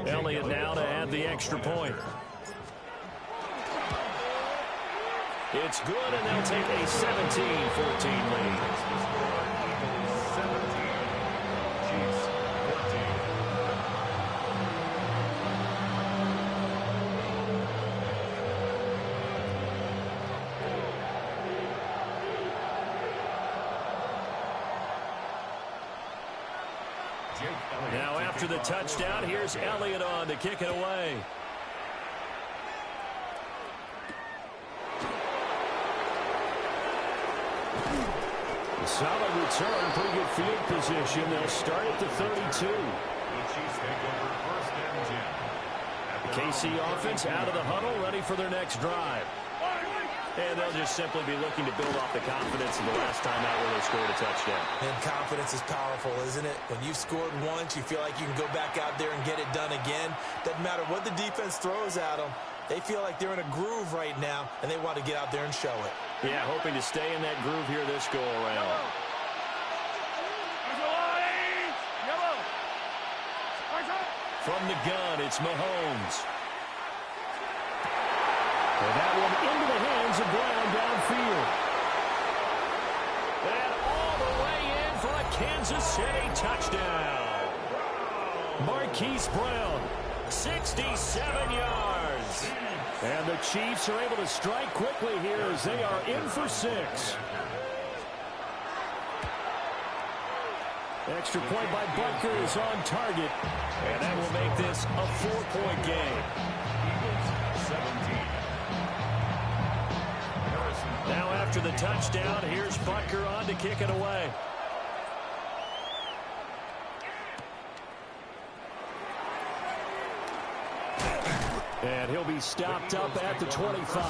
Elliott now to add the extra point. It's good, and they'll take a 17-14 lead. Now after the touchdown, here's Elliott on to kick it away. Solid return, pretty good field position. They'll start at the 32. The KC offense out of the huddle, ready for their next drive. And they'll just simply be looking to build off the confidence of the last time out where they scored a touchdown. And confidence is powerful, isn't it? When you've scored once, you feel like you can go back out there and get it done again. Doesn't matter what the defense throws at them. They feel like they're in a groove right now, and they want to get out there and show it. Yeah, hoping to stay in that groove here this go-around. From the gun, it's Mahomes. And that one into the hands of Brown downfield. And all the way in for a Kansas City touchdown. Marquise Brown, 67 yards. And the Chiefs are able to strike quickly here as they are in for 6. Extra point by Butker is on target. And that will make this a 4-point game. Now after the touchdown, here's Butker on to kick it away. And he'll be stopped up at the 25.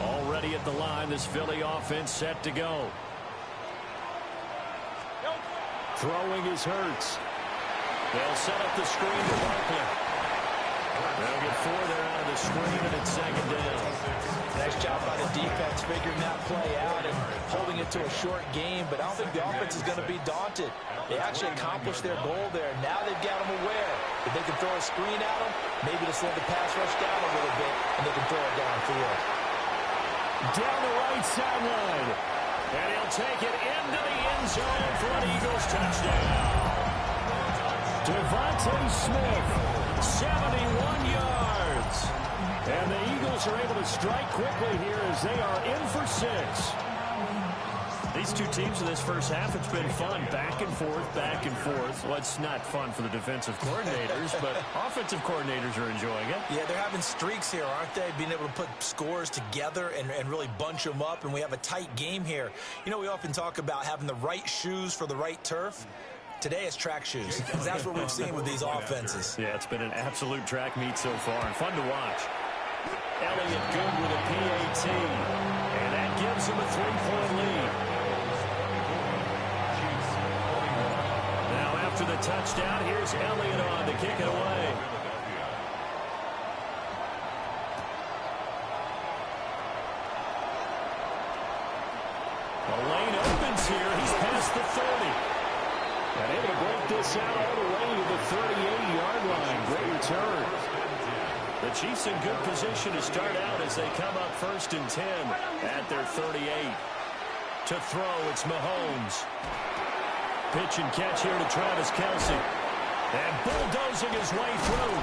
Already at the line, this Philly offense set to go. Throwing is Hurts. They'll set up the screen to Barkley. They'll get 4 there out of the screen, and it's second down. Nice job by the defense figuring that play out and holding it to a short game, but I don't think the offense is going to be daunted. They actually accomplished their goal there. Now they've got them aware that they can throw a screen at them, maybe to slow the pass rush down a little bit, and they can throw it downfield. Down the right sideline. And he'll take it into the end zone for an Eagles touchdown. Devontae Smith, 71 yards. And the Eagles are able to strike quickly here as they are in for 6. These two teams in this first half, it's been fun. Back and forth, back and forth. Well, it's not fun for the defensive coordinators, but offensive coordinators are enjoying it. Yeah, they're having streaks here, aren't they? Being able to put scores together and really bunch them up, and we have a tight game here. You know, we often talk about having the right shoes for the right turf. Today it's track shoes. That's what we've seen with these offenses. Yeah, it's been an absolute track meet so far, and fun to watch. Elliott good with a PAT, and that gives him a 3-point lead. Now after the touchdown, here's Elliott on to kick it away. The lane opens here. He's past the 30. And able to break this out all the way to the 38-yard line. Great return. The Chiefs in good position to start out as they come up 1st and 10 at their 38. To throw, it's Mahomes. Pitch and catch here to Travis Kelce. And bulldozing his way through.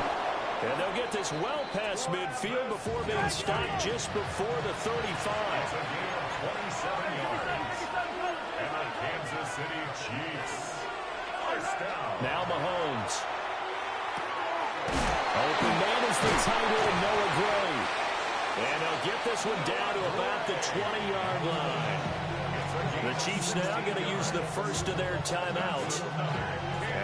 And they'll get this well past midfield before being stopped just before the 35. 27 yards. And the Kansas City Chiefs. Now Mahomes. Open man is the tight end, Noah Gray. And they'll get this one down to about the 20-yard line. The Chiefs now going to use the first of their timeouts,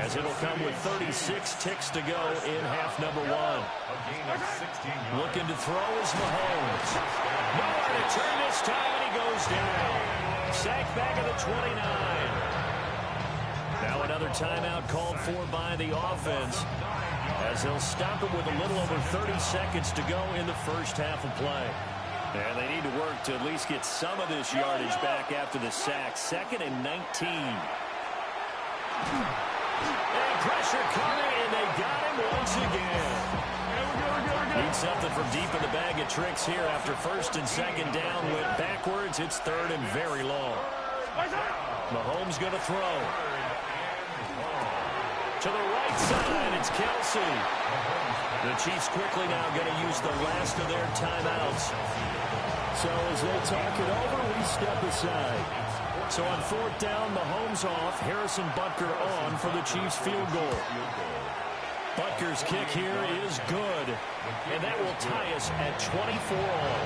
as it'll come with 36 ticks to go in half number 1. Looking to throw is Mahomes. Nowhere to turn this time, and he goes down. Sacked back at the 29. Now another timeout called for by the offense, as they'll stop it with a little over 30 seconds to go in the first half of play. And they need to work to at least get some of this yardage back after the sack. 2nd and 19. pressure coming, and they got him once again. Need something from deep in the bag of tricks here after first and second down went backwards. It's third and very long. Mahomes going to throw. To the right side, it's Kelsey. The Chiefs quickly now going to use the last of their timeouts. So as they talk it over, we step aside. So on fourth down, Mahomes off. Harrison Butker on for the Chiefs field goal. Butker's kick here is good. And that will tie us at 24 all.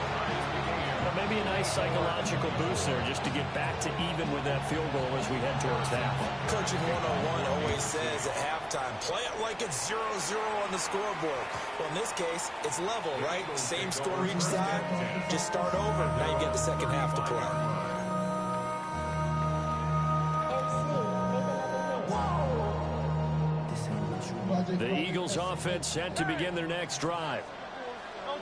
Well, maybe a nice psychological boost there just to get back to even with that field goal as we head towards half. Coaching 101 always says at halftime, play it like it's 0-0 on the scoreboard. Well, in this case, it's level, right? Same score each side. Just start over. Now you get the second half to play. The Eagles offense set to begin their next drive.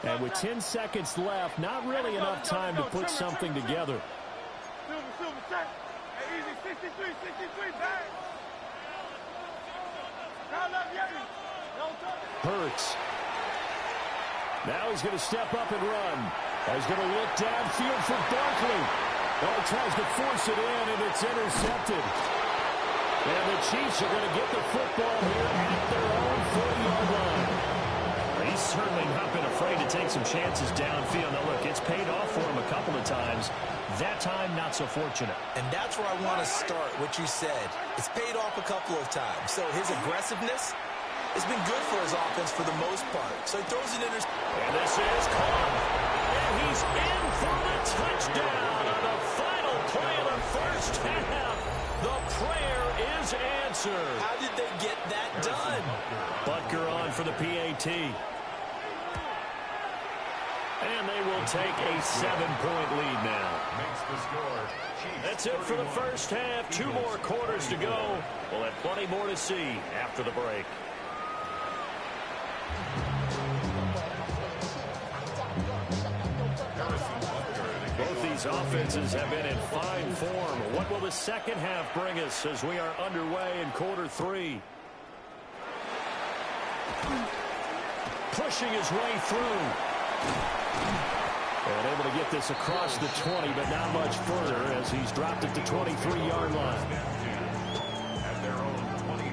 And with 10 seconds left, not really enough time to put something together. Hurts. Now he's going to step up and run. He's going to look downfield for Barkley. Oh, he tries to force it in, and it's intercepted. And the Chiefs are going to get the football here at their own 40-yard line. He's certainly not been afraid to take some chances downfield. Now, look, it's paid off for him a couple of times. That time, not so fortunate. And that's where I want to start, what you said. It's paid off a couple of times. So his aggressiveness has been good for his offense for the most part. So he throws it in. And this is caught. And he's in for the touchdown on the final play of the first half. The prayer is answered. How did they get that done? Butker on for the PAT. And they will take a 7-point lead now. That's it for the first half. 2 more quarters to go. We'll have plenty more to see after the break. Both these offenses have been in fine form. What will the second half bring us as we are underway in quarter 3? Pushing his way through. And able to get this across the 20, but not much further as he's dropped it to 23-yard line. At their own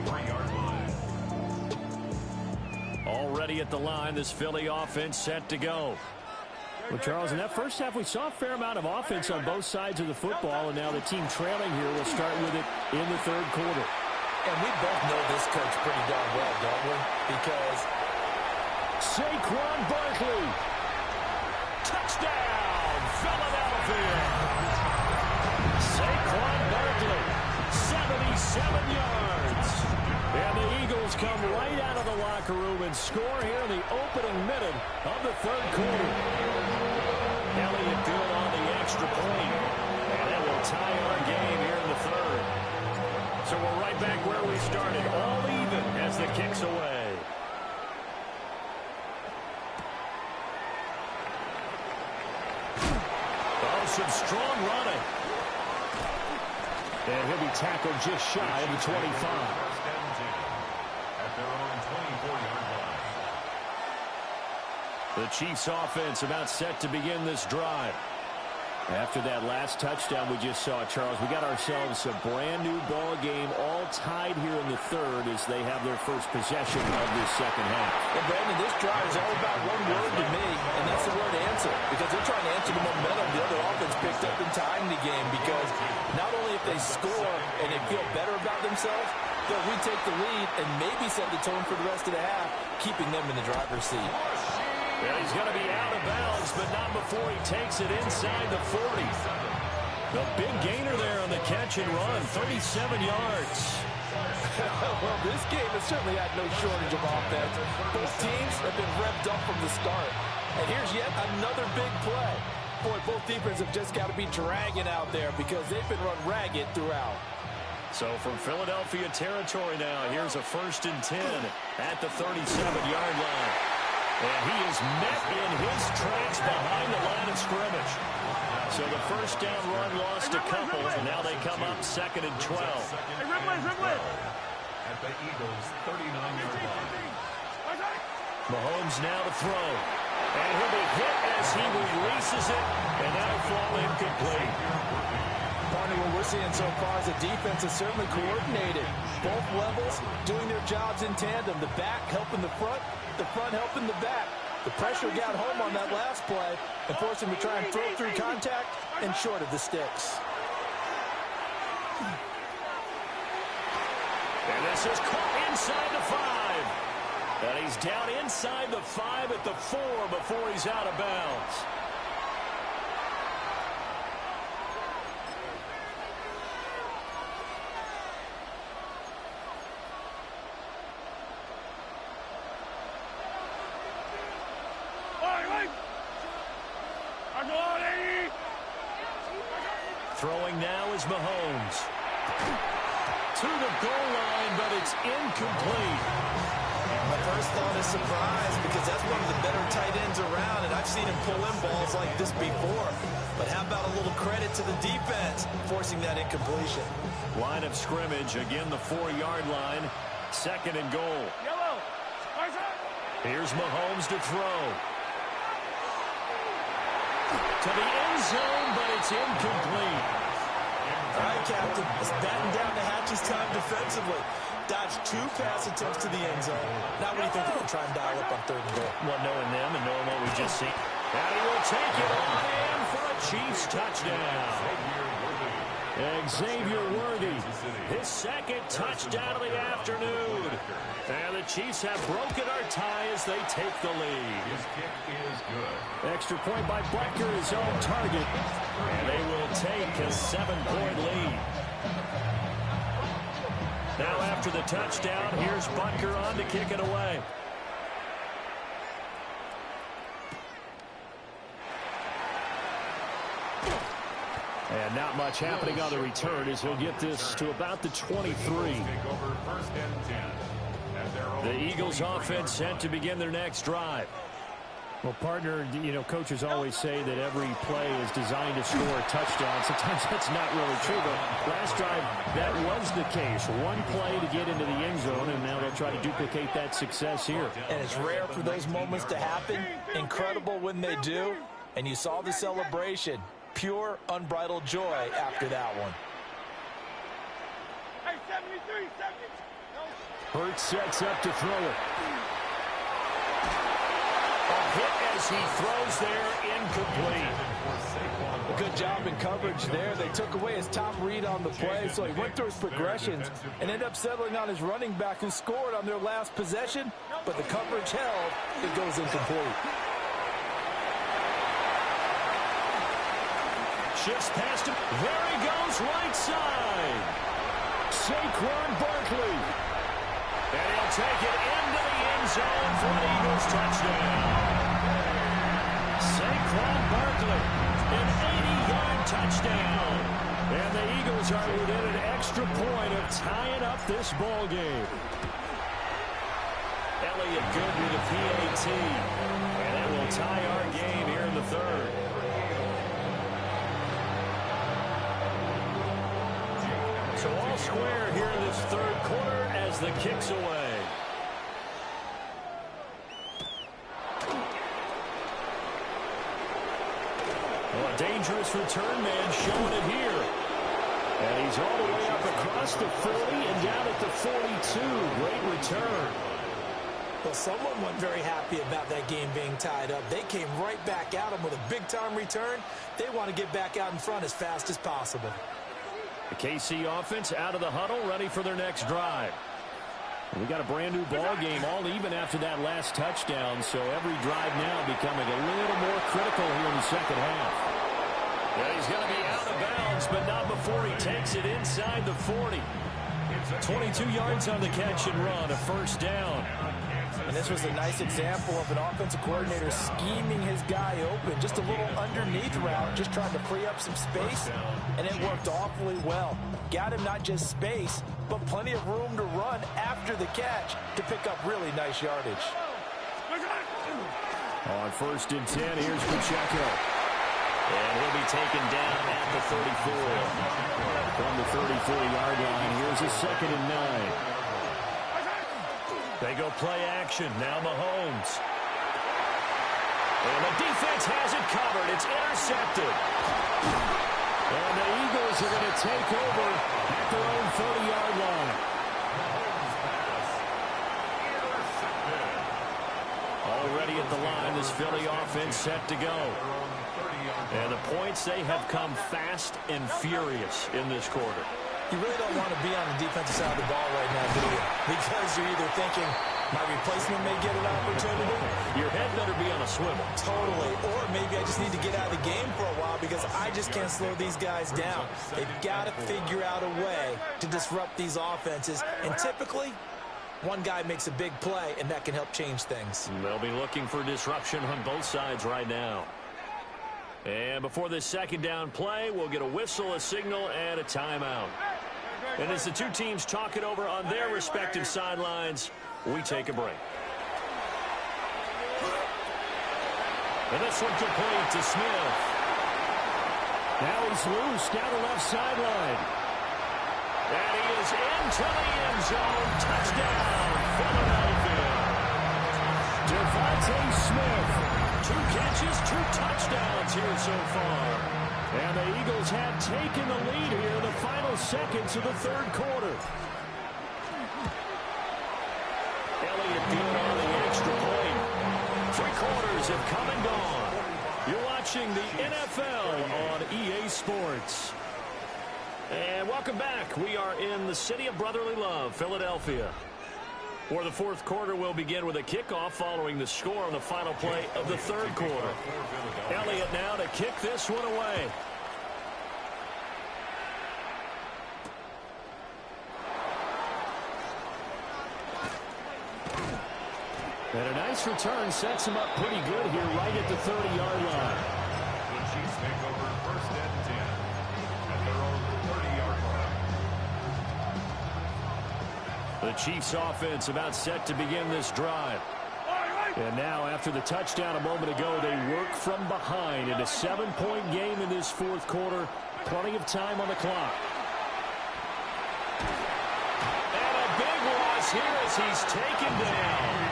23-yard line. Already at the line, this Philly offense set to go. Well, Charles, in that first half, we saw a fair amount of offense on both sides of the football, and now the team trailing here will start with it in the third quarter. And we both know this coach pretty darn well, don't we? Because Saquon Barkley. Touchdown, Philadelphia. Saquon Barkley, 77 yards. And the Eagles come right out of the locker room and score here in the opening minute of the third quarter. Elliott good on the extra point. And that will tie our game here in the third. So we're right back where we started, all even as the kick's away. Some strong running. And he'll be tackled just shy of the 25. At their own 24-yard line. The Chiefs offense about set to begin this drive. After that last touchdown we just saw, Charles, we got ourselves a brand new ball game, all tied here in the third as they have their first possession of this second half. Well, Brandon, this drive is all about one word to me, and that's the word answer. Because they're trying to answer the momentum the other offense picked up in tying the game. Because not only if they score and they feel better about themselves, they'll retake the lead and maybe set the tone for the rest of the half, keeping them in the driver's seat. Yeah, he's going to be out of bounds, but not before he takes it inside the 40. The big gainer there on the catch and run, 37 yards. Well, this game has certainly had no shortage of offense. Both teams have been revved up from the start. And here's yet another big play. Boy, both defenses have just got to be dragging out there because they've been run ragged throughout. So from Philadelphia territory now, here's a 1st and 10 at the 37-yard line. And he is met in his tracks behind the line of scrimmage. So the first down run lost a couple. Now they come up 2nd and 12. the Eagles' 39-yard line. Mahomes now to throw. And he'll be hit as he releases it, and that'll fall incomplete. Partner, what we're seeing so far is the defense is certainly coordinated. Both levels doing their jobs in tandem. The back helping the front helping the back. The pressure got home on that last play and forced him to try and throw through contact and short of the sticks. And this is caught inside the 5. And he's down inside the 5 at the 4 before he's out of bounds. Throwing now is Mahomes. To the goal line, but it's incomplete. My first thought is surprise because that's one of the better tight ends around, and I've seen him pull in balls like this before. But how about a little credit to the defense forcing that incompletion? Line of scrimmage, again the 4-yard line. 2nd and goal. Here's Mahomes to throw. To the end zone, but it's incomplete. All right, Captain. It's batting down the hatches time defensively. Dodged 2 pass attempts to the end zone. Now what do you think they're going to try and dial up on 3rd and goal? Well, knowing them and knowing what we just seen. And he will take it on in for a Chiefs touchdown. Xavier Worthy, his 2nd touchdown of the afternoon. And the Chiefs have broken our tie as they take the lead. His kick is good. Extra point by Butker, his own target. And they will take a 7-point lead. Now after the touchdown, here's Butker on to kick it away. And not much happening on the return as he'll get this to about the 23. The Eagles offense set to begin their next drive. Well, partner, you know, coaches always say that every play is designed to score a touchdown. Sometimes that's not really true, but last drive, that was the case. One play to get into the end zone, and now they'll try to duplicate that success here. And it's rare for those moments to happen. Incredible when they do. And you saw the celebration. Pure, unbridled joy after that one. Hey, 73, 70. Hurts sets up to throw it. A hit as he throws there, incomplete. Good job in coverage there. They took away his top read on the play, so he went through his progressions and ended up settling on his running back who scored on their last possession, but the coverage held. It goes incomplete. Shifts past him. There he goes, right side. Saquon Barkley. And he'll take it into the end zone for an Eagles touchdown. Saquon Barkley, an 80-yard touchdown. And the Eagles are within an extra point of tying up this ball game. Elliott good with a PAT. And it will tie our game here in the 3rd. So all square here in this 3rd quarter as the kick's away. Well, a dangerous return man showing it here. And he's all the way up across the 40 and down at the 42. Great return. Well, someone wasn't very happy about that game being tied up. They came right back at him with a big-time return. They want to get back out in front as fast as possible. The KC offense out of the huddle, ready for their next drive. We got a brand new ball game, all even after that last touchdown, so every drive now becoming a little more critical here in the 2nd half. Yeah, he's going to be out of bounds, but not before he takes it inside the 40. 22 yards on the catch and run, a 1st down. And this was a nice example of an offensive coordinator scheming his guy open. Just a little underneath route, just trying to free up some space, and it worked awfully well. Got him not just space, but plenty of room to run after the catch to pick up really nice yardage. On 1st and 10, here's Pacheco. And he'll be taken down at the 34. From the 34-yard line, here's a 2nd and 9. They go play action. Now Mahomes. And the defense has it covered. It's intercepted. And the Eagles are going to take over at their own 30-yard line. Already at the line, this Philly offense set to go. And the points, they have come fast and furious in this quarter. You really don't want to be on the defensive side of the ball right now, do you? Because you're either thinking, my replacement may get an opportunity. Your head better be on a swivel. Totally. Or maybe I just need to get out of the game for a while because I just can't slow these guys down. They've got to figure out a way to disrupt these offenses. And typically, one guy makes a big play, and that can help change things. They'll be looking for disruption on both sides right now. And before this second down play, we'll get a whistle, a signal, and a timeout. And as the two teams talk it over on their respective sidelines, we take a break. And this one complete to Smith. Now he's loose down the left sideline. And he is into the end zone. Touchdown, Philadelphia. Devontae Smith. 2 catches, 2 touchdowns here so far. And the Eagles have taken the lead here in the final seconds of the third quarter. Elliott good on the extra point. 3 quarters have come and gone. You're watching the NFL on EA Sports. And welcome back. We are in the city of brotherly love, Philadelphia, where the fourth quarter will begin with a kickoff following the score on the final play of the third quarter. Elliott now to kick this one away. And a nice return sets him up pretty good here right at the 30-yard line. The Chiefs take over first and 10 at their own 30-yard line. The Chiefs offense about set to begin this drive. And now after the touchdown a moment ago, they work from behind in a 7-point game in this fourth quarter. Plenty of time on the clock. And a big loss here as he's taken down.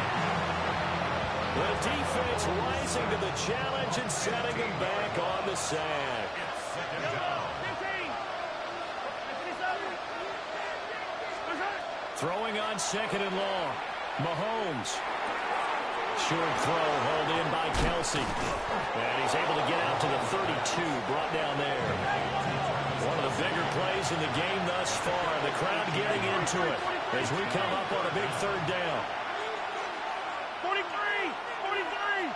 The defense rising to the challenge and setting him back on the sack. Second down. Throwing on second and long. Mahomes. Short throw hauled in by Kelsey. And he's able to get out to the 32, brought down there. One of the bigger plays in the game thus far. The crowd getting into it as we come up on a big third down. 43! 43!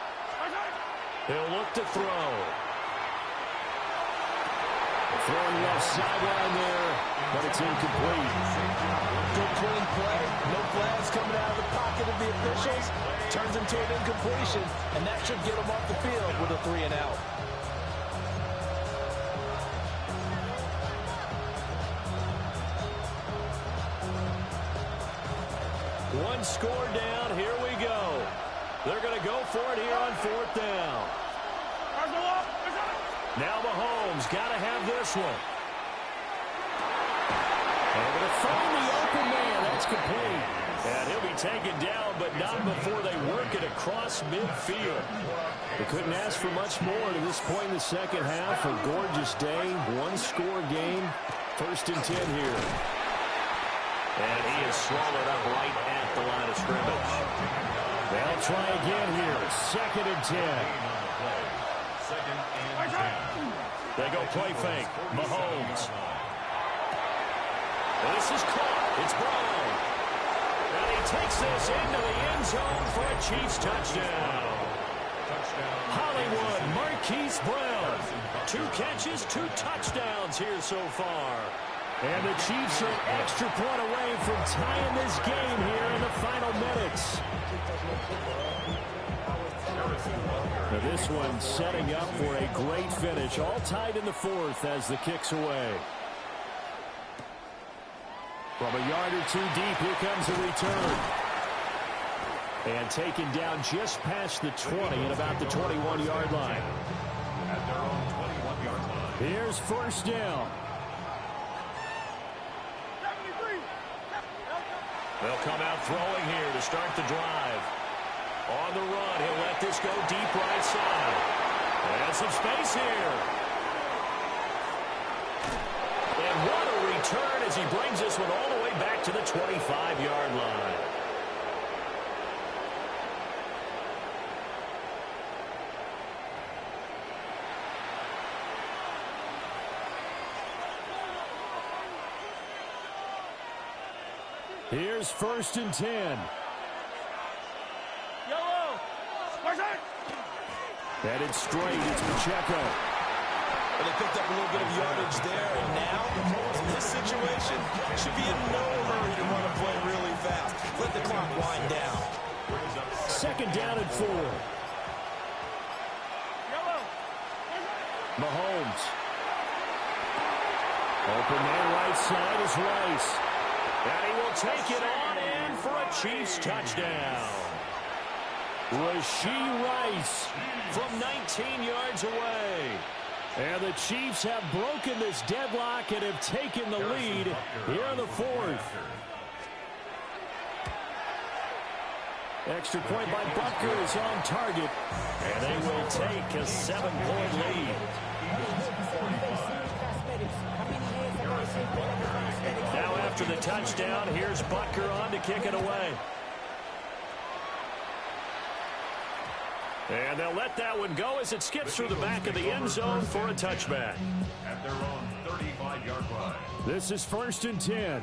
He'll look to throw. Throwing left sideline there, but it's incomplete. Good clean play. No flags coming out of the pocket of the officials. Turns into an incompletion, and that should get him off the field with a 3-and-out. One score down. Here we go. They're going to go for it here on fourth down. Now Mahomes got to have this one. They're going to find the open man. That's complete. And he'll be taken down, but not before they work it across midfield. They couldn't ask for much more to this point in the second half. A gorgeous day, one-score game. First and 10 here. And he is swallowed up right at the line of scrimmage. They'll try again here. Second and 10. Second and 10. They go play fake. Mahomes. And this is caught. It's Brown. And he takes this into the end zone for a Chiefs touchdown. Hollywood Marquise Brown. 2 catches, 2 touchdowns here so far. And the Chiefs are an extra point away from tying this game here in the final minutes. Now this one setting up for a great finish. All tied in the fourth as the kick's away. From a yard or 2 deep, here comes a return. And taken down just past the 20 at about the 21-yard line. At their own 21-yard line. Here's first down. They'll come out throwing here to start the drive. On the run, he'll let this go deep right side. And some space here. And what a return as he brings this one all the way back to the 25-yard line. Here's 1st and 10. Yellow. Headed straight, it's Pacheco. Well, they picked up a little bit of yardage there, and now, in this situation, should be in no hurry to run a play really fast. Let the clock wind down. 2nd down and 4. Yellow. Mahomes. Open man right side is Rice. And he will take it on in for a Chiefs touchdown. Rashee Rice From 19 yards away. And the Chiefs have broken this deadlock and have taken the lead here in the 4th. Extra point by Butker is on target. And they will take a 7-point lead. Now after the touchdown, here's Butker on to kick it away. And they'll let that one go as it skips through the back of the end zone for a touchback. At their own 35-yard line. This is 1st and 10.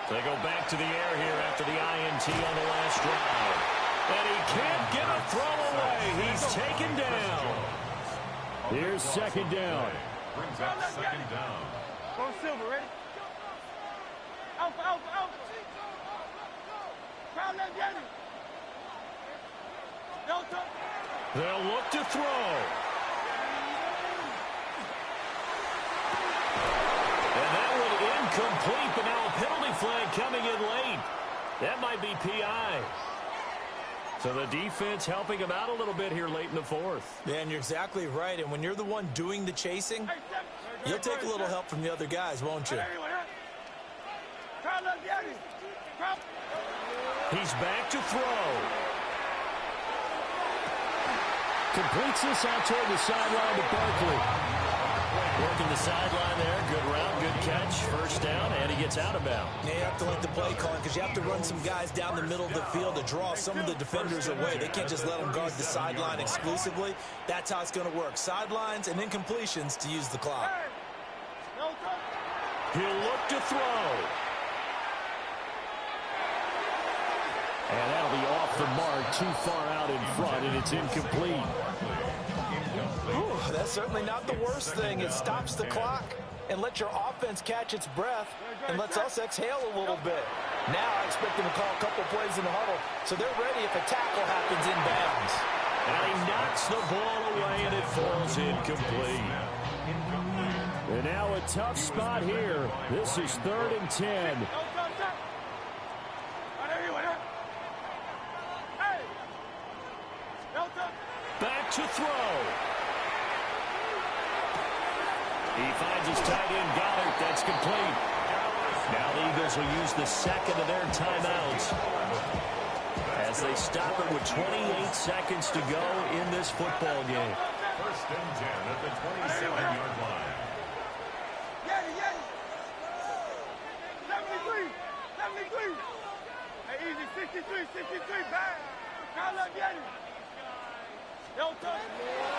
They go back to the air here after the INT on the last drive. And he can't get a throw away. He's taken down. Here's 2nd down. Brings up 2nd down. Go Silver, ready? Alpha, alpha, alpha. Crowd left, Yanni. Delta. They'll look to throw. And that one incomplete, but now a penalty flag coming in late. That might be PI. So the defense helping him out a little bit here late in the 4th. Yeah, and you're exactly right. And when you're the one doing the chasing, you'll take a little help from the other guys, won't you? He's back to throw. Completes this out toward the sideline to Barkley. Working the sideline there. Good route, good catch. 1st down, and he gets out of bounds. Yeah, you have to like the play calling because you have to run some guys down the middle of the field to draw some of the defenders away. They can't just let them guard the sideline exclusively. That's how it's going to work. Sidelines and incompletions to use the clock. He'll look to throw. And that'll be off the mark, too far out in front, and it's incomplete. Whew, that's certainly not the worst thing. It stops the clock and lets your offense catch its breath and lets us exhale a little bit. Now I expect them to call a couple plays in the huddle so they're ready if a tackle happens in bounds. And he knocks the ball away, and it falls incomplete. And now a tough spot here. This is 3rd and 10. Back to throw. He finds his tight end, Goddard. That's complete. Now the Eagles will use the 2nd of their timeouts as they stop it with 28 seconds to go in this football game. 1st and 10 at the 27-yard line. 73. Hey, easy, 63, back. Crowd left, Yanni. Delta.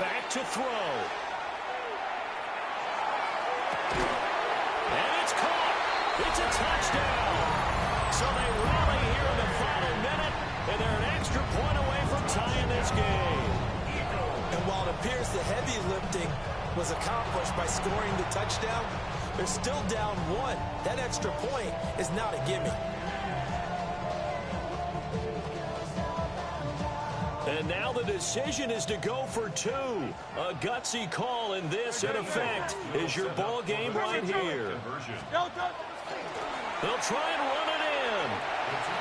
Back to throw. And it's caught. It's a touchdown. So they rally here in the final minute, and they're an extra point away from tying this game. And while it appears the heavy lifting was accomplished by scoring the touchdown, they're still down 1. That extra point is not a gimme. And now the decision is to go for 2. A gutsy call, and this, in effect, is your ball game right here. They'll try and run it in.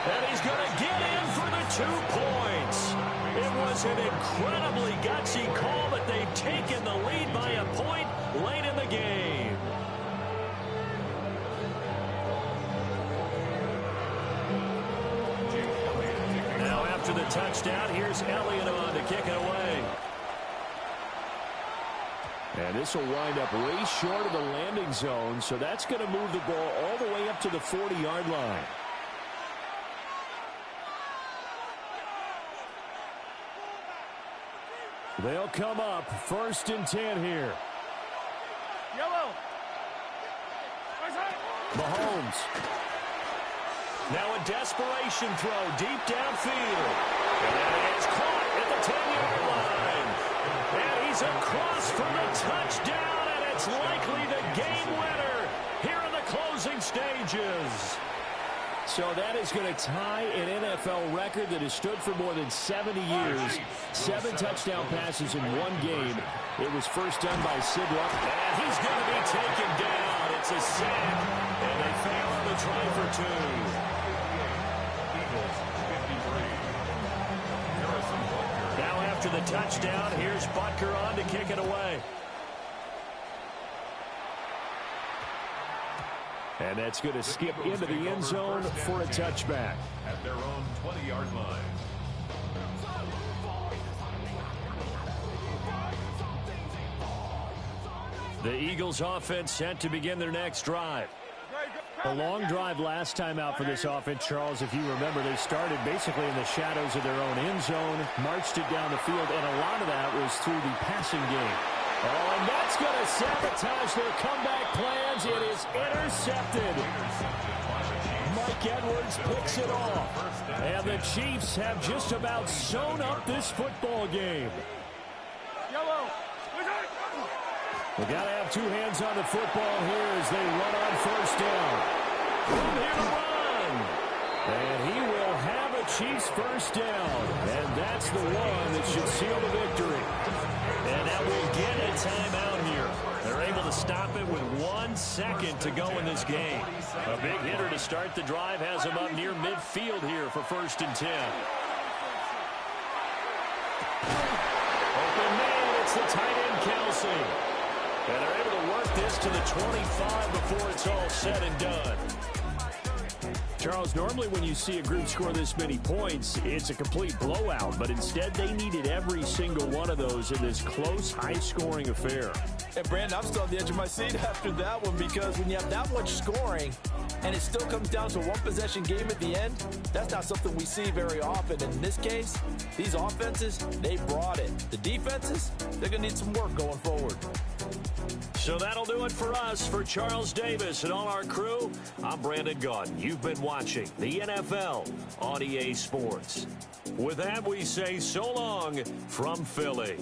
And he's going to get in for the 2 points. It was an incredibly gutsy call, but they've taken the lead by a point late in the game. Now after the touchdown, here's Elliott on to kick it away. And this will wind up way short of the landing zone, so that's going to move the ball all the way up to the 40-yard line. They'll come up 1st and 10 here. Yellow. Mahomes. Now a desperation throw deep downfield. And that is caught at the 10-yard line. And he's across for the touchdown, and it's likely the game winner here in the closing stages. So that is going to tie an NFL record that has stood for more than 70 years. 7 touchdown passes in one game. It was first done by Sid Luck. And he's going to be taken down. It's a sack, and they fail on the try for 2. Now after the touchdown, here's Butker on to kick it away. And that's going to skip into the end zone for a touchback. At their own 20-yard line. The Eagles offense set to begin their next drive. A long drive last time out for this offense, Charles. If you remember, they started basically in the shadows of their own end zone, marched it down the field, and a lot of that was through the passing game. Oh, and that's going to sabotage their comeback plans. It is intercepted. Mike Edwards picks it off. And the Chiefs have just about sewn up this football game. Yellow. We got to have 2 hands on the football here as they run on 1st down. From here to run. And he will have a Chiefs 1st down. And that's the one that should seal the victory. And that will get a timeout here. They're able to stop it with 1 second to go in this game. A big hitter to start the drive has him up near midfield here for 1st and 10. Open man, it's the tight end Kelsey. And they're able to work this to the 25 before it's all said and done. Charles, normally when you see a group score this many points, it's a complete blowout. But instead, they needed every single one of those in this close, high-scoring affair. And, Brandon, I'm still on the edge of my seat after that one because when you have that much scoring and it still comes down to a one-possession game at the end, that's not something we see very often. In this case, these offenses, they brought it. The defenses, they're going to need some work going forward. So that'll do it for us. For Charles Davis and all our crew, I'm Brandon Gaudin. You've been watching the NFL on EA Sports. With that, we say so long from Philly.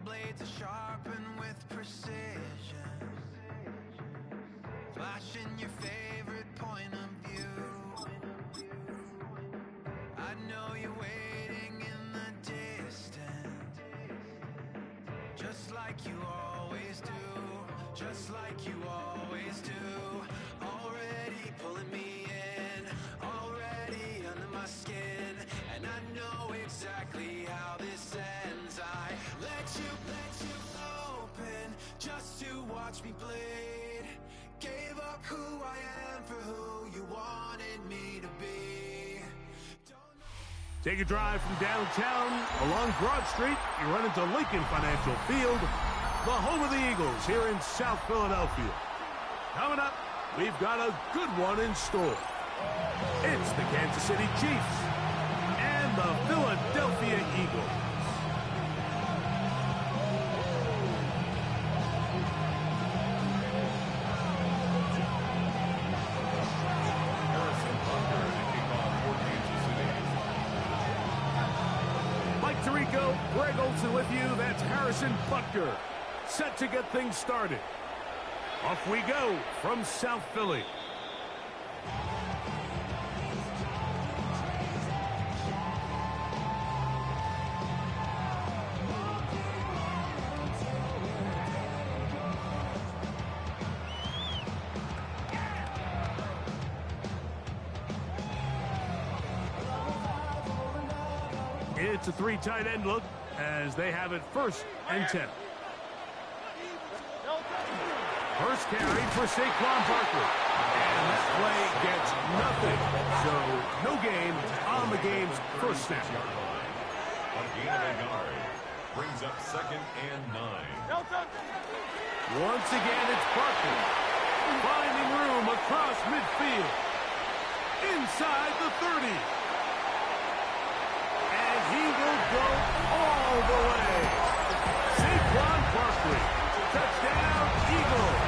Blades are sharpened with precision, flashing your favorite point of view. I know you're waiting in the distance, just like you always do, just like you always do. Already pulling me in, already under my skin, and I know exactly how this ends. I let you open just to watch me bleed. Gave up Take a drive from downtown along Broad Street. You run into Lincoln Financial Field, the home of the Eagles here in South Philadelphia. Coming up, we've got a good one in store. It's the Kansas City Chiefs and the Philadelphia Eagles. Tirico, Greg Olsen with you. That's Harrison Butker, set to get things started. Off we go from South Philly. It's a three tight end look as they have it 1st and 10. First carry for Saquon Barkley. And that play gets nothing. So no gain on the game's first snap. A gain of a yard. Brings up 2nd and 9. Once again, it's Barkley. Finding room across midfield. Inside the 30. He will go all the way. Saquon Barkley. Touchdown, Eagles.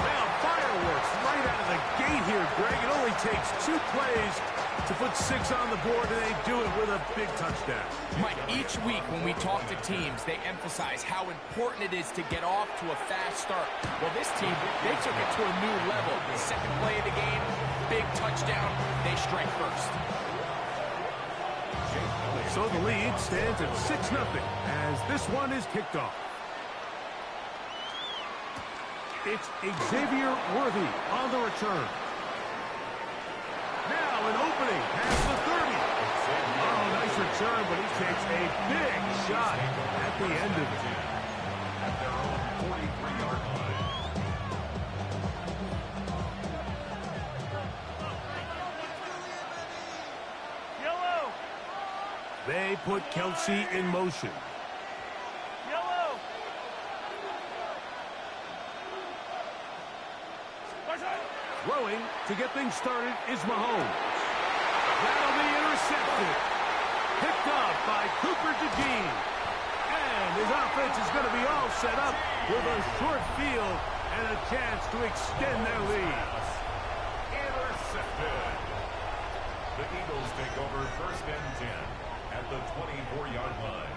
Now, fireworks right out of the gate here, Greg. It only takes 2 plays to put 6 on the board, and they do it with a big touchdown. Mike, each week when we talk to teams, they emphasize how important it is to get off to a fast start. Well, this team, they took it to a new level. The second play of the game, big touchdown. They strike first. So the lead stands at 6-0 as this one is kicked off. It's Xavier Worthy on the return. Now an opening past the 30. Oh, nice return, but he takes a big shot at the end of it. At their own 43-yard line. They put Kelsey in motion. Yellow. Throwing to get things started is Mahomes. That'll be intercepted. Picked off by Cooper DeJean. And his offense is going to be all set up with a short field and a chance to extend their lead. Intercepted. The Eagles take over 1st and 10 at the 24-yard line.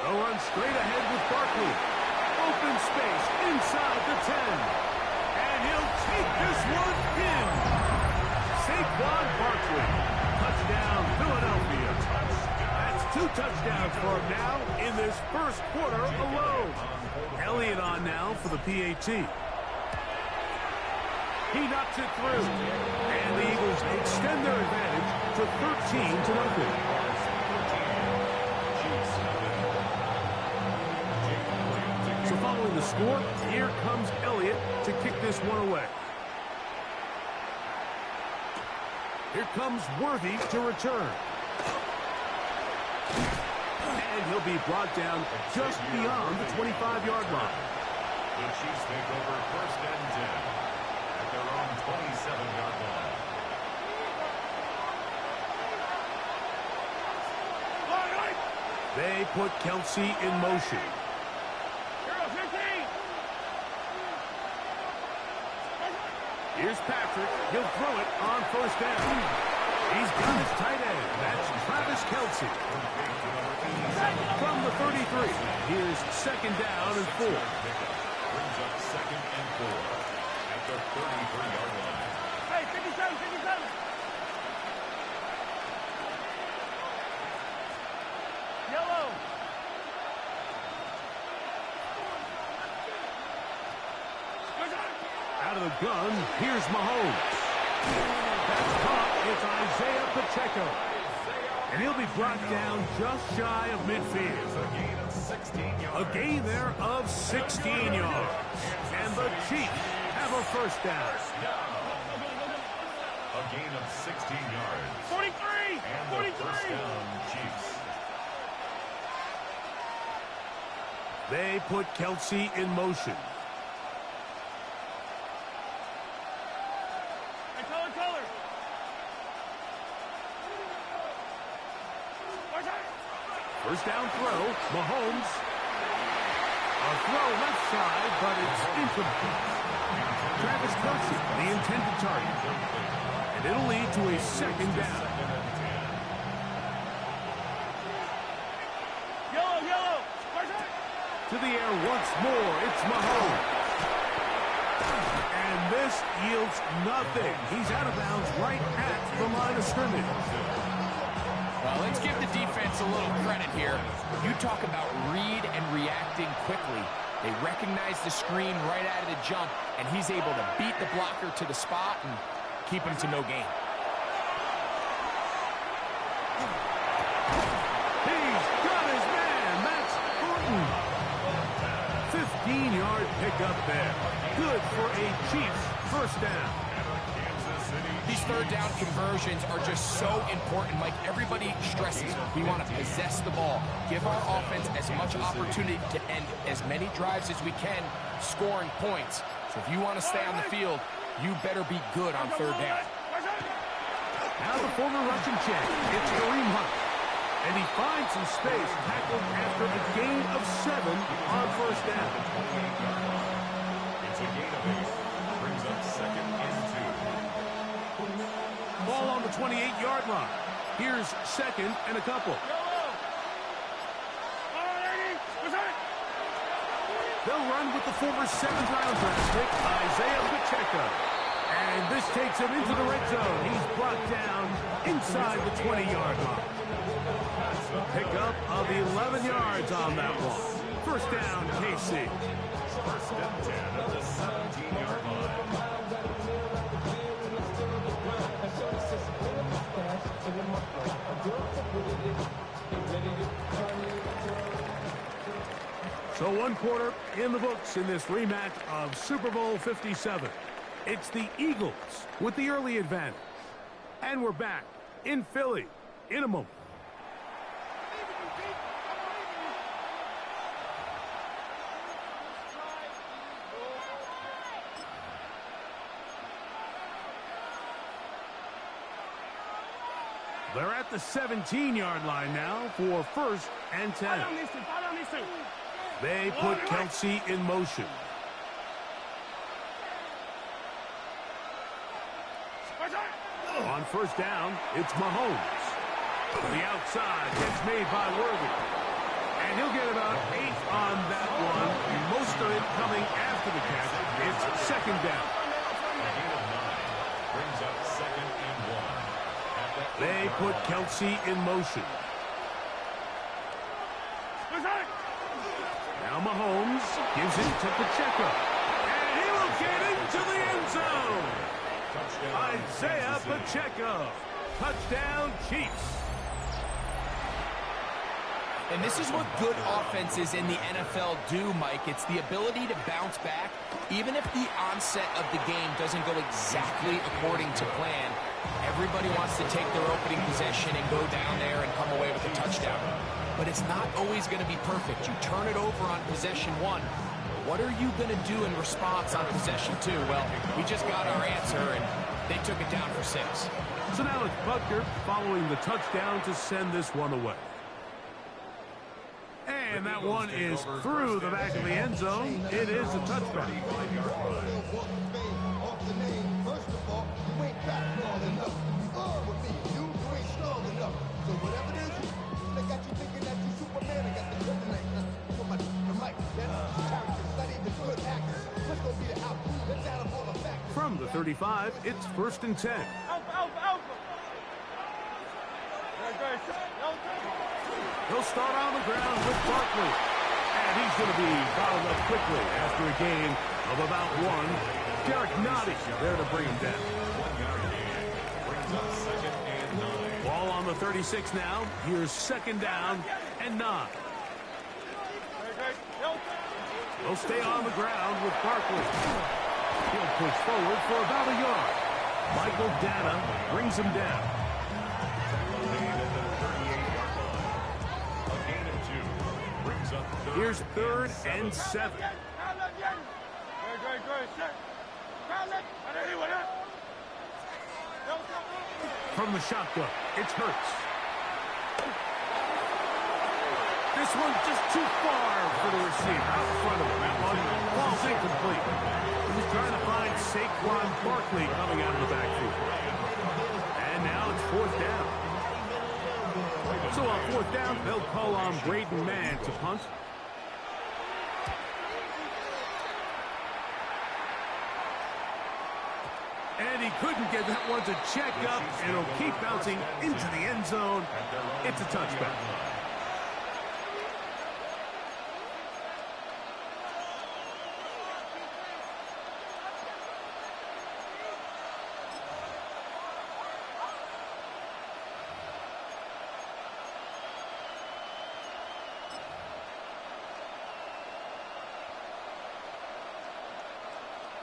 They'll run straight ahead with Barkley. Open space inside the 10. And he'll take this one in. Saquon Barkley. Touchdown, Philadelphia. That's 2 touchdowns for him now in this first quarter alone. Elliott on now for the PAT. He knocks it through. And the Eagles extend their advantage to 13-0. So following the score, here comes Elliott to kick this one away. Here comes Worthy to return. And he'll be brought down just beyond the 25-yard line. The Chiefs take over 1st and 10 at their own 27-yard line. They put Kelsey in motion. Here's Patrick. He'll throw it on 1st down. He's got his tight end. That's Travis Kelsey. From the 33, here's 2nd down and 4. Brings up 2nd and 4 at the 33-yard line. Hey, 57, 57. Yellow. Out of the gun, here's Mahomes. That's caught. It's Isaiah Pacheco. And he'll be brought down just shy of midfield. A gain there of 16 yards. And the Chiefs have a first down. A gain of 16 yards. 43! And 43! the first down, Chiefs. They put Kelsey in motion. Hey, color! First down throw, Mahomes. A throw left side, but it's incomplete. Travis Kelsey, the intended target. And it'll lead to a second down. Yellow! To the air once more, it's Mahomes. And this yields nothing. He's out of bounds right at the line of scrimmage. Well, let's give the defense a little credit here. You talk about read and reacting quickly. They recognize the screen right out of the jump, and he's able to beat the blocker to the spot and keep him to no gain. He's got his man. That's Horton. 15-yard pickup there. Good for a Chiefs first down. These third down conversions are just so important. Like everybody stresses, we want to possess the ball, give our offense as much opportunity to end as many drives as we can, scoring points. So if you want to stay on the field, you better be good on third down. Now the former Russian champ, it's Kareem Hunt. And he finds some space, tackled after a gain of 7 on first down. It's a gain of 8. Brings up second and 2. Ball on the 28-yard line. Here's second and a couple. They'll run with the former 7th-round draft pick, Isaiah Pacheco. And this takes him into the red zone. He's brought down inside the 20-yard line. Pickup of 11 yards on that one. First down, KC. First and 10 at the 17-yard line. So one quarter in the books in this rematch of Super Bowl 57. It's the Eagles with the early advantage. And we're back in Philly in a moment. They're at the 17-yard line now for first and 10. They put Kelsey in motion. On first down, it's Mahomes. The outside gets made by Worthy. And he'll get about 8 on that one. Most of it coming after the catch. It's second down. Brings up second and 1. They put Kelsey in motion. Now Mahomes gives it to Pacheco. And he will get into the end zone. Isaiah Pacheco. Touchdown, Chiefs. And this is what good offenses in the NFL do, Mike. It's the ability to bounce back. Even if the onset of the game doesn't go exactly according to plan, everybody wants to take their opening possession and go down there and come away with a touchdown. But it's not always going to be perfect. You turn it over on possession 1. What are you going to do in response on possession 2? Well, we just got our answer, and they took it down for 6. So now it's Butker following the touchdown to send this one away. And that one is through the back of the end zone. It is a touchback. From the 35, it's first and 10. He'll start on the ground with Barkley. And he's going to be fouled up quickly after a gain of about 1. Derek Nottie there to bring him down. Second and 9. Ball on the 36 now. Here's second down and 9. They'll stay on the ground with Barkley. He'll push forward for about a yard. Michael Dana brings him down. A gain of 2. Brings up Here's third and 7. From the shotgun, it's Hurts. This one just too far for the receiver. Out in front of him. That one falls incomplete. He's trying to find Saquon Barkley coming out of the backfield. And now it's fourth down. So on fourth down, they'll call on Braden Mann to punt. And he couldn't get that one to check up, and it'll keep bouncing into the end zone. It's a touchback.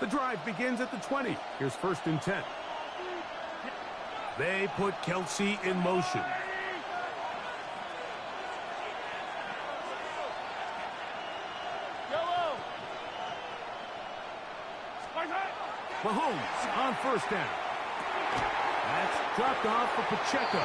The drive begins at the 20. Here's first and 10. They put Kelsey in motion. Mahomes on first down. That's dropped off for Pacheco.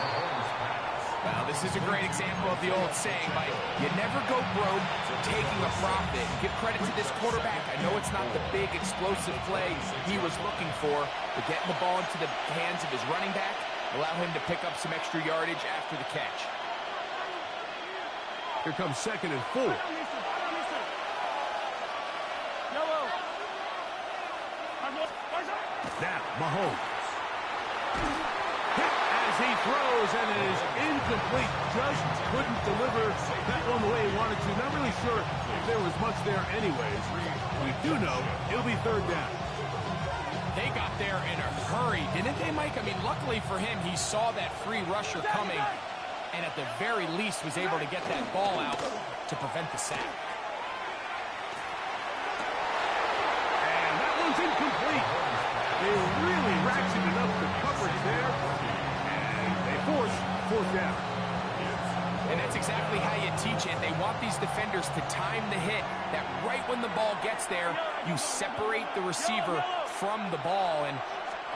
Well, this is a great example of the old saying, Mike, you never go broke taking a profit. Give credit to this quarterback. I know it's not the big explosive play he was looking for, but getting the ball into the hands of his running back, allow him to pick up some extra yardage after the catch. Here comes second and 4. Now, Mahomes. Hit as he throws, and it is incomplete. Just couldn't deliver that one the way he wanted to. Not really sure if there was much there anyways. We do know it'll be third down. They got there in a hurry, didn't they, Mike? I mean, luckily for him, he saw that free rusher coming, and at the very least was able to get that ball out to prevent the sack. And that one's incomplete. They really ratcheted up the coverage there, and they force fourth down. And that's exactly how you teach it. They want these defenders to time the hit, that right when the ball gets there, you separate the receiver from the ball. And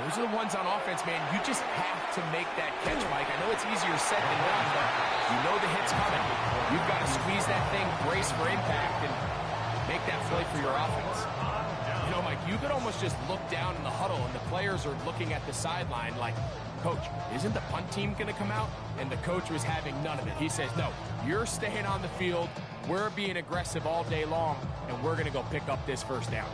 those are the ones on offense, man. You just have to make that catch, Mike. I know it's easier said than done, but you know the hit's coming. You've got to squeeze that thing, brace for impact, and make that play for your offense. You know, Mike, you could almost just look down in the huddle, and the players are looking at the sideline like, Coach, isn't the punt team going to come out? And the coach was having none of it. He says, no, you're staying on the field. We're being aggressive all day long, and we're going to go pick up this first down.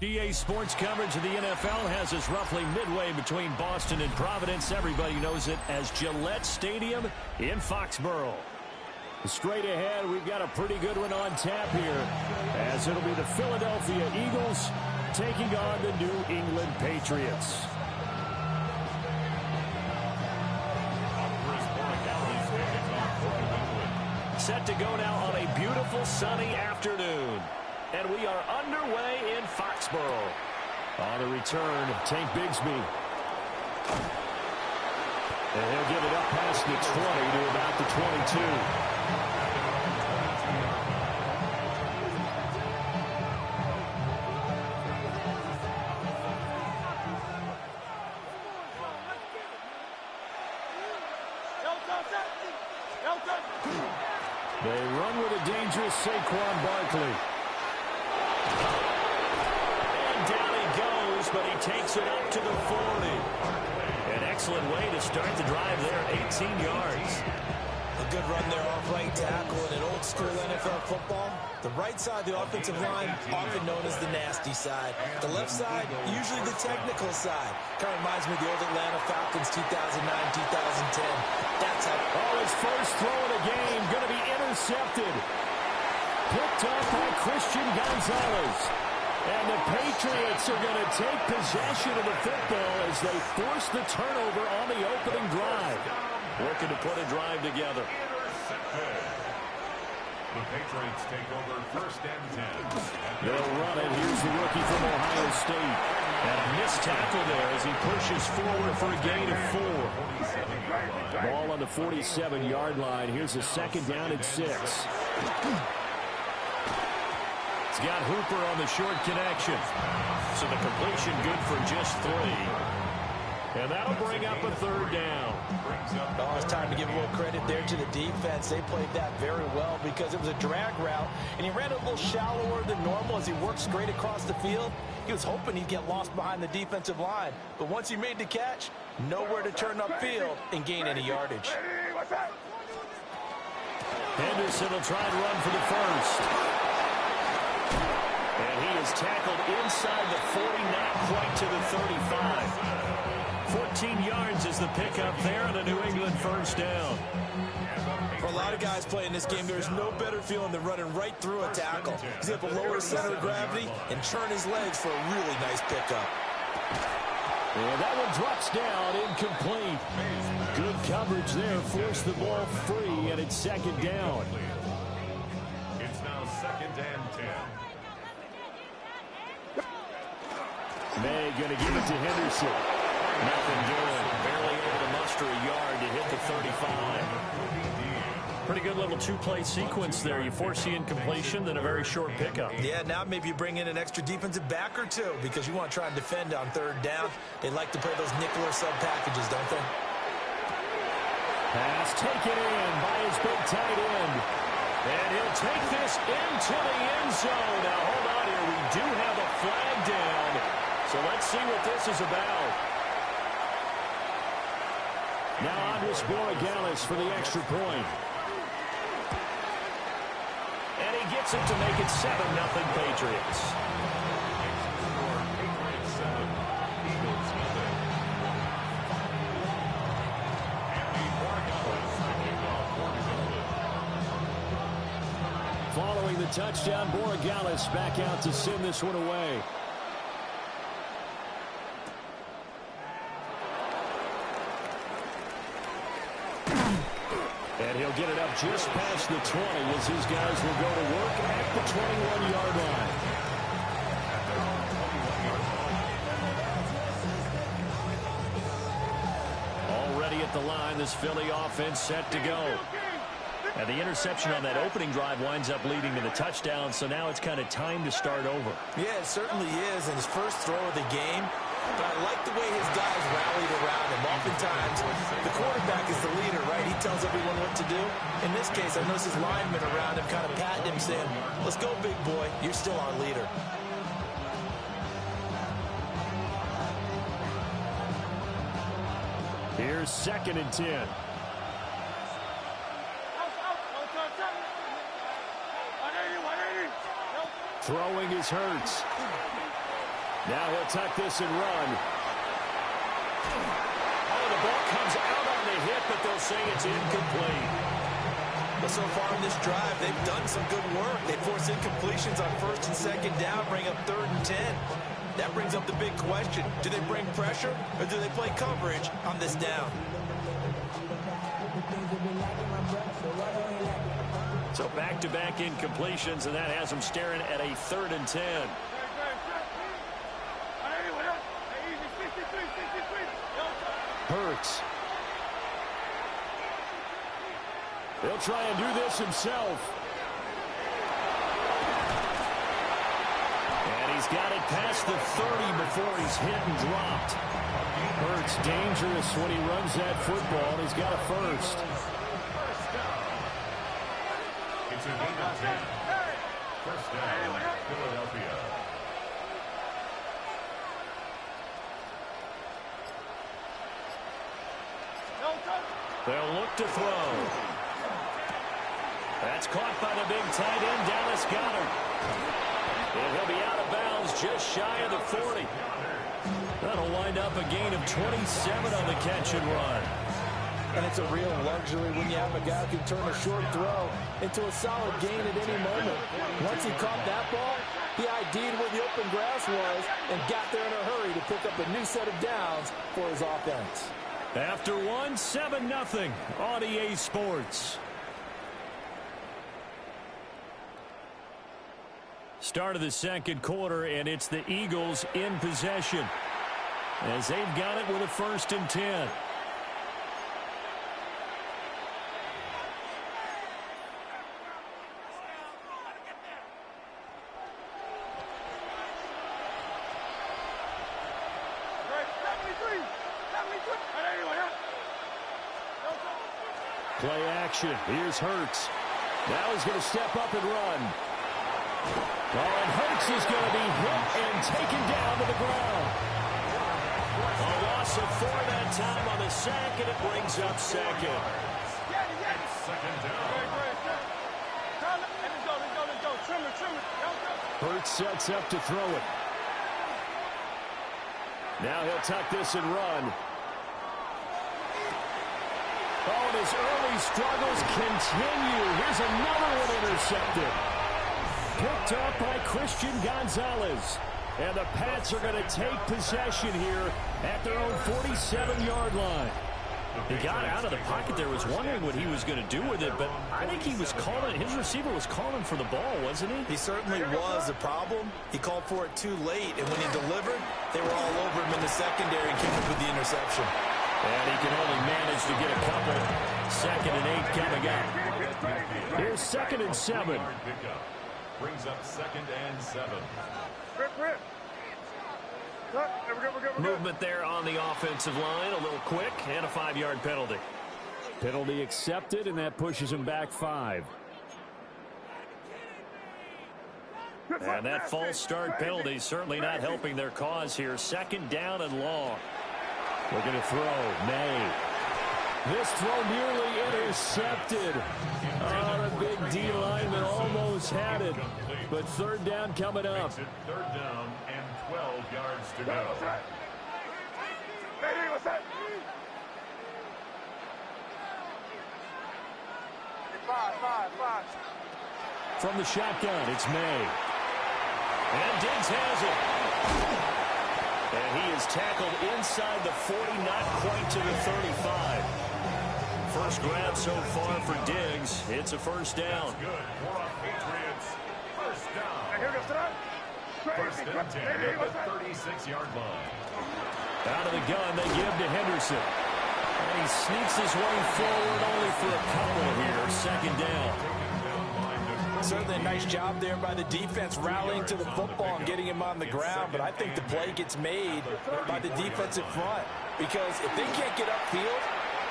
EA Sports coverage of the NFL has us roughly midway between Boston and Providence. Everybody knows it as Gillette Stadium in Foxborough. Straight ahead, we've got a pretty good one on tap here, as it'll be the Philadelphia Eagles taking on the New England Patriots. Set to go now on a beautiful sunny afternoon. And we are underway in Foxborough. On the return, Tank Bigsby. And he'll get it up past the 20 to about the 22. They run with a dangerous Saquon Barkley. And down he goes, but he takes it up to the 40. An excellent way to start the drive there, 18 yards. A good run there off right tackle in an old school NFL football. The right side of the offensive line, often known as the nasty side. The left side, usually the technical side. Kind of reminds me of the old Atlanta Falcons 2009-2010. That's how. Oh, his first throw of the game going to be intercepted. Picked up by Christian Gonzalez. And the Patriots are going to take possession of the football as they force the turnover on the opening drive. Looking to put a drive together. The Patriots take over first and 10. They'll run it. Here's the rookie from Ohio State. And a missed tackle there as he pushes forward for a gain of 4. Ball on the 47-yard line. Here's a second down and 6. It's got Hooper on the short connection. So the completion good for just 3. And that'll bring up a third down. Oh, it's time to give a little credit there to the defense. They played that very well because it was a drag route, and he ran a little shallower than normal as he worked straight across the field. He was hoping he'd get lost behind the defensive line, but once he made the catch, nowhere to turn upfield and gain any yardage. Henderson will try and run for the first. And he is tackled inside the 40, not quite to the 35. 14 yards is the pickup there on a New England first down. For a lot of guys playing this game, there's no better feeling than running right through a tackle. He's able to lower his center of gravity and turn his legs for a really nice pickup. And that one drops down, incomplete. Good coverage there, forced the ball free, and it's second down. It's now second and 10. May going to give it to Henderson. Nothing doing. Barely able to muster a yard to hit the 35. Pretty good little two-play sequence there. You force the incompletion, then a very short pickup. Yeah, now maybe you bring in an extra defensive back or two because you want to try and defend on third down. They like to play those nickel or sub packages, don't they? Pass taken in by his big tight end. And he'll take this into the end zone. Now, hold on here. We do have a flag down. So let's see what this is about. Now Andres Borregales for the extra point. And he gets it to make it 7-0 Patriots. Following the touchdown, Borregales back out to send this one away. And he'll get it up just past the 20 as these guys will go to work at the 21-yard line. Already at the line, this Philly offense set to go. And the interception on that opening drive winds up leading to the touchdown, so now it's kind of time to start over. Yeah, it certainly is, and his first throw of the game. But I like the way his guys rallied around him. Oftentimes, the quarterback is the leader, right? He tells everyone what to do. In this case, I noticed his linemen around him kind of patting him, saying, let's go, big boy. You're still our leader. Here's second and 10. Throwing is Hurts. Now he'll tuck this and run. Oh, the ball comes out on the hit, but they'll say it's incomplete. But so far in this drive, they've done some good work. They force incompletions on first and second down, bring up third and 10. That brings up the big question. Do they bring pressure or do they play coverage on this down? So back-to-back incompletions, and that has them staring at a third and 10. Hurts. He'll try and do this himself. And he's got it past the 30 before he's hit and dropped. Hurts dangerous when he runs that football. He's got a first. It's a gain of 10. First down, Philadelphia. They'll look to throw. That's caught by the big tight end, Dallas Goedert. And he'll be out of bounds just shy of the 40. That'll wind up a gain of 27 on the catch and run. And it's a real luxury when you have a guy who can turn a short throw into a solid gain at any moment. Once he caught that ball, he ID'd where the open grass was and got there in a hurry to pick up a new set of downs for his offense. After one, 7-0 on EA Sports. Start of the second quarter, and it's the Eagles in possession as they've got it with a 1st and 10. Play action. Here's Hurts. Now he's going to step up and run. Oh, and Hurts is going to be hit and taken down to the ground. A loss of 4 that time on the sack, and it brings up second. Second down. Let's go. Trim it. Hurts sets up to throw it. Now he'll tuck this and run. Oh, and his early struggles continue. Here's another one intercepted. Picked up by Christian Gonzalez. And the Pats are going to take possession here at their own 47-yard line. He got out of the pocket there, was wondering what he was going to do with it, but I think he was calling, his receiver was calling for the ball, wasn't he? He certainly was. The problem, he called for it too late, and when he delivered, they were all over him in the secondary and came up with the interception. And he can only manage to get a couple. 2nd and 8 coming up. Here's 2nd and 7. Brings up 2nd and 7. Movement there on the offensive line, a little quick, and a 5-yard penalty. Penalty accepted, and that pushes him back 5. And that false start penalty certainly not helping their cause here. 2nd down and long. Looking to throw. May. This throw nearly intercepted. Oh, the big D lineman almost had it. But 3rd down coming up. 3rd down and 12 yards to go. From the shotgun, it's May. And Diggs has it. And he is tackled inside the 40, not quite to the 35. First grab so far for Diggs. It's a 1st down. Good for our Patriots. 1st down. 1st and 10 at the 36-yard line. Out of the gun, they give to Henderson. And he sneaks his way forward only for a couple here. 2nd down. Certainly a nice job there by the defense rallying to the football and getting him on the ground, but I think the play gets made by the defensive front because if they can't get upfield,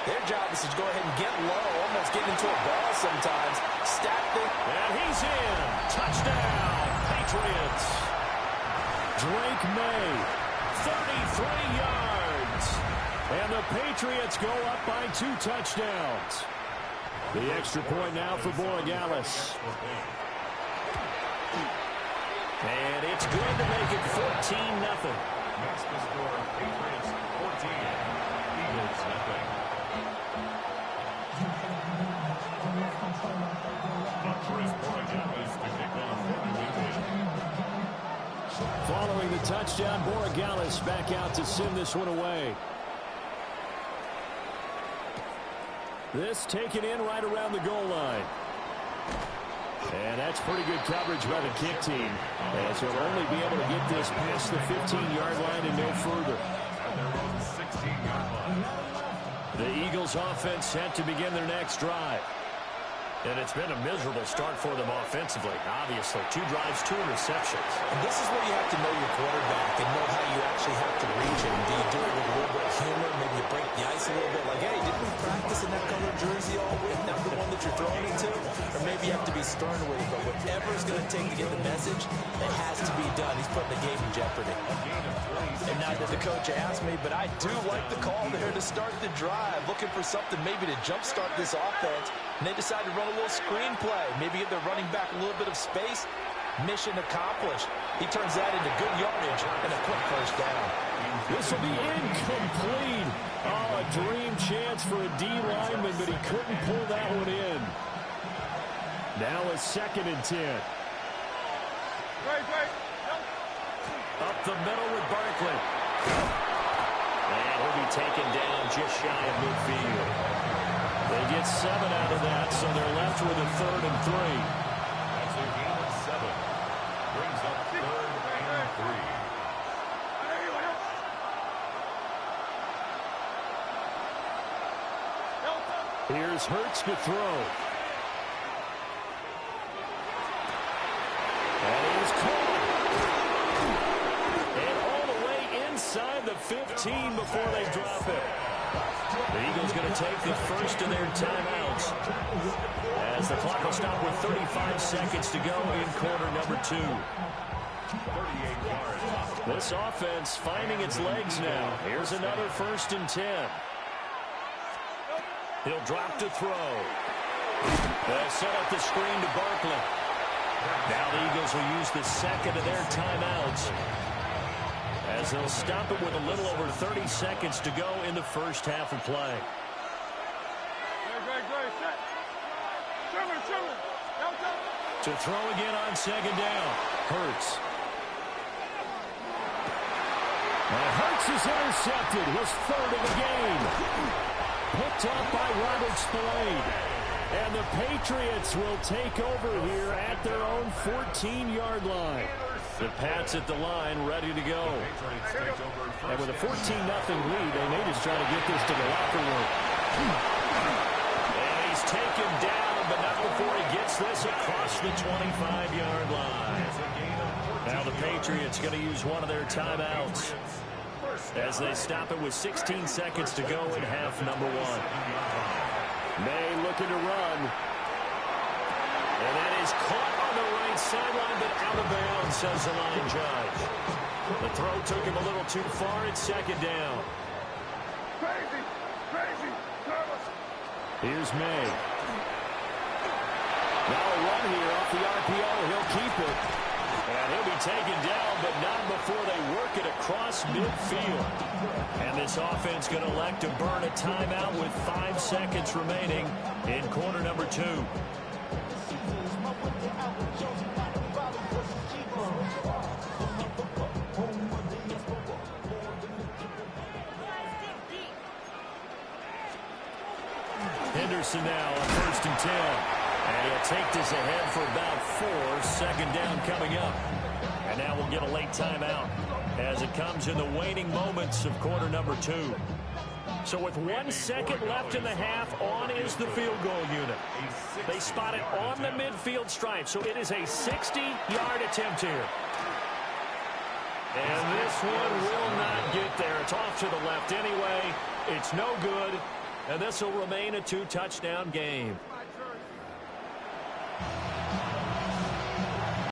their job is to go ahead and get low, almost getting into a ball sometimes, stack them. And he's in. Touchdown, Patriots. Drake May, 33 yards. and the Patriots go up by 2 touchdowns. The extra point now for Borregales. And it's good to make it 14-0. Makes the score Patriots 14, Eagles nothing. Up for his Borregales to kick off the weekend. Following the touchdown, Borregales back out to send this one away. This taken in right around the goal line. And that's pretty good coverage by the kick team, as he'll only be able to get this past the 15-yard line and no further. At their own 16-yard line. The Eagles offense set to begin their next drive. And it's been a miserable start for them offensively. Obviously, 2 drives, 2 interceptions. And this is where you have to know your quarterback and know how you actually have to reach him. Do you do it with a little bit of humor? Maybe you break the ice a little bit. Like, hey, didn't we practice in that colored jersey all week? That's the one that you're throwing into? Or maybe you have to be stern with it. But whatever it's going to take to get the message, it has to be done. He's putting the game in jeopardy. And not that the coach asked me, but I do like the call there to start the drive. Looking for something maybe to jumpstart this offense. And they decided to run a little screen play. Maybe give their running back a little bit of space. Mission accomplished. He turns that into good yardage and a quick first down. This will be incomplete. Oh, a dream chance for a D lineman, but he couldn't pull that one in. Now a 2nd and 10. Up the middle with Barkley. And he'll be taken down just shy of midfield. They get 7 out of that, so they're left with a 3rd and 3. That's a gain of 7. Brings up 3rd and 3. Here's Hurts to throw. And he's caught. And all the way inside the 15 before they drop it. The Eagles going to take the first of their timeouts as the clock will stop with 35 seconds to go in quarter number 2. 38 yards. This offense finding its legs now. Here's another 1st and 10. He'll drop to throw. They set up the screen to Barkley. Now the Eagles will use the second of their timeouts as they'll stop it with a little over 30 seconds to go in the first half of play. To throw again on 2nd down. Hurts. And Hurts is intercepted. His 3rd of the game. Picked up by Robert Spillane. And the Patriots will take over here at their own 14-yard line. The Pats at the line, ready to go. And with a 14-0 lead, they may just try to get this to the locker room. And he's taken down, but not before he gets this across the 25-yard line. Now the Patriots going to use one of their timeouts as they stop it with 16 seconds to go in half number 1. May looking to run. And that is caught on the right sideline, but out of bounds, says the line judge. The throw took him a little too far. It's 2nd down. Here's May. Now a run here off the RPO. He'll keep it. And he'll be taken down, but not before they work it across midfield. And this offense going to elect to burn a timeout with 5 seconds remaining in quarter number 2. Henderson now on 1st and 10. And he'll take this ahead for about 4. 2nd down coming up. And now we'll get a late timeout as it comes in the waning moments of quarter number 2. So with 1 second left in the half, on is the field goal unit. They spot it on the midfield stripe, so it is a 60-yard attempt here. And this one will not get there. It's off to the left anyway. It's no good, and this will remain a 2-touchdown game.